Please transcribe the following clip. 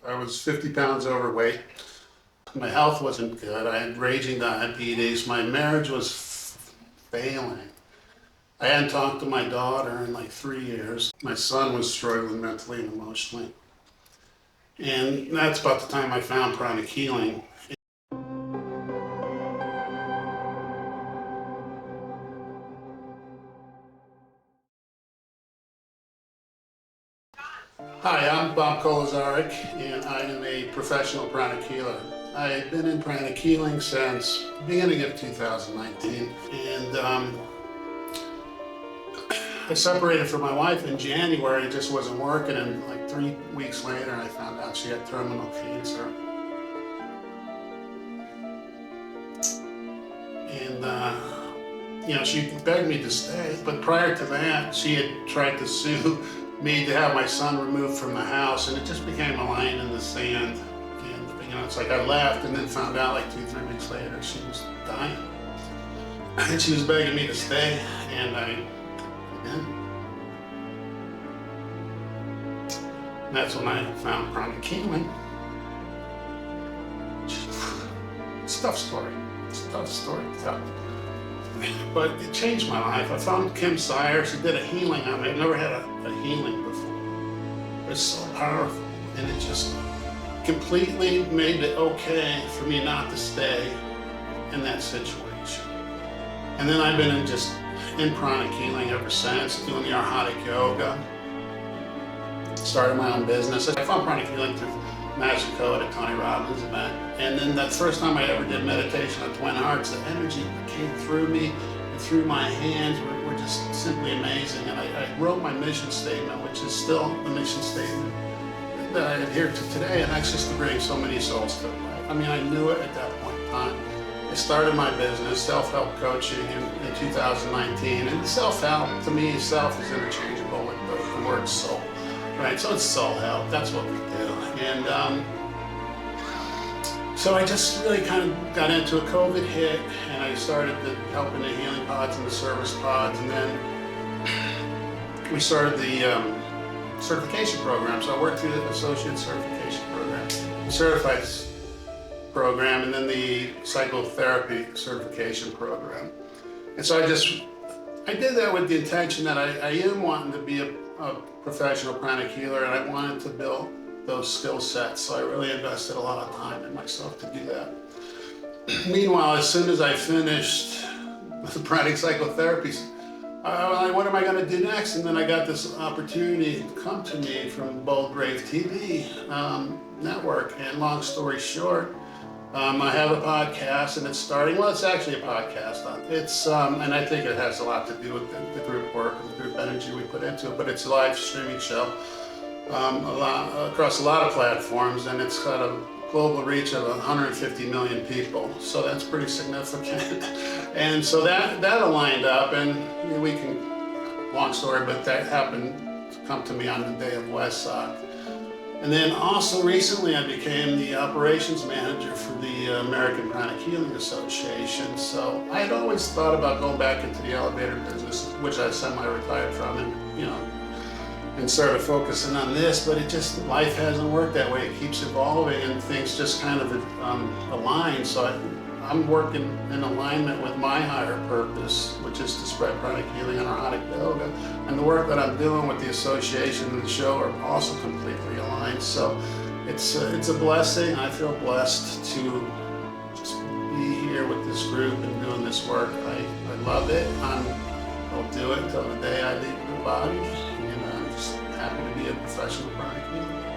I was 50 pounds overweight. My health wasn't good. I had raging diabetes. My marriage was failing. I hadn't talked to my daughter in like 3 years. My son was struggling mentally and emotionally. And that's about the time I found Pranic healing. Hi, I'm Bob Kolazaric, and I am a professional pranic healer. I've been in pranic healing since the beginning of 2019, and I separated from my wife in January. It just wasn't working, and like 3 weeks later, I found out she had terminal cancer. And she begged me to stay, but prior to that, she had tried to sue me to have my son removed from the house, and it just became a line in the sand. And it's like I left and then found out like 2-3 weeks later she was dying. And she was begging me to stay, and I did. And that's when I found Pranic healing. It's a tough story. It's a tough story to tell. But it changed my life. I found Kim Sire. She did a healing on me. I've never had a healing before. It was so powerful, and it just completely made it okay for me not to stay in that situation. And then I've been in Pranic healing ever since, doing the Arhatic yoga. Started my own business. I found Pranic healing through Mexico at a Tony Robbins event. And then that first time I ever did meditation at Twin Hearts, the energy that came through me and through my hands were just simply amazing. And I wrote my mission statement, which is still the mission statement that I adhere to today, and that's just to bring so many souls to life. I mean, I knew it at that point in time. I started my business, self-help coaching, in 2019. And self-help, to me, self is interchangeable with the word soul, right? So it's soul help, that's what we do. And so I just really kind of got into a COVID hit, and I started helping the healing pods and the service pods, and then we started the certification program. So I worked through the associate certification program, the certified program, and then the psychotherapy certification program. And so I did that with the intention that I am wanting to be a professional pranic healer, and I wanted to build those skill sets. So I really invested a lot of time in myself to do that. Meanwhile, as soon as I finished the pranic psychotherapy, I was like, what am I going to do next? And then I got this opportunity to come to me from Bold Brave TV network. And long story short, I have a podcast, and it's starting. Well, it's actually a podcast. It's and I think it has a lot to do with the group work and the group energy we put into it. But it's a live streaming show across a lot of platforms, and it's got a global reach of 150 million people. So that's pretty significant. And so that aligned up, and we can, long story, but that happened to come to me on the day of Westsock. And then also recently I became the operations manager for the American Pranic Healing Association. So I had always thought about going back into the elevator business, which I semi-retired from, and started focusing on this, but life hasn't worked that way. It keeps evolving, and things just kind of align. So I'm working in alignment with my higher purpose, which is to spread pranic healing and Arhatic yoga. And the work that I'm doing with the association and the show are also completely aligned. So it's a blessing. I feel blessed to just be here with this group and doing this work. I love it. I'll do it until the day I leave the body. And I'm just happy to be a professional pranic healer.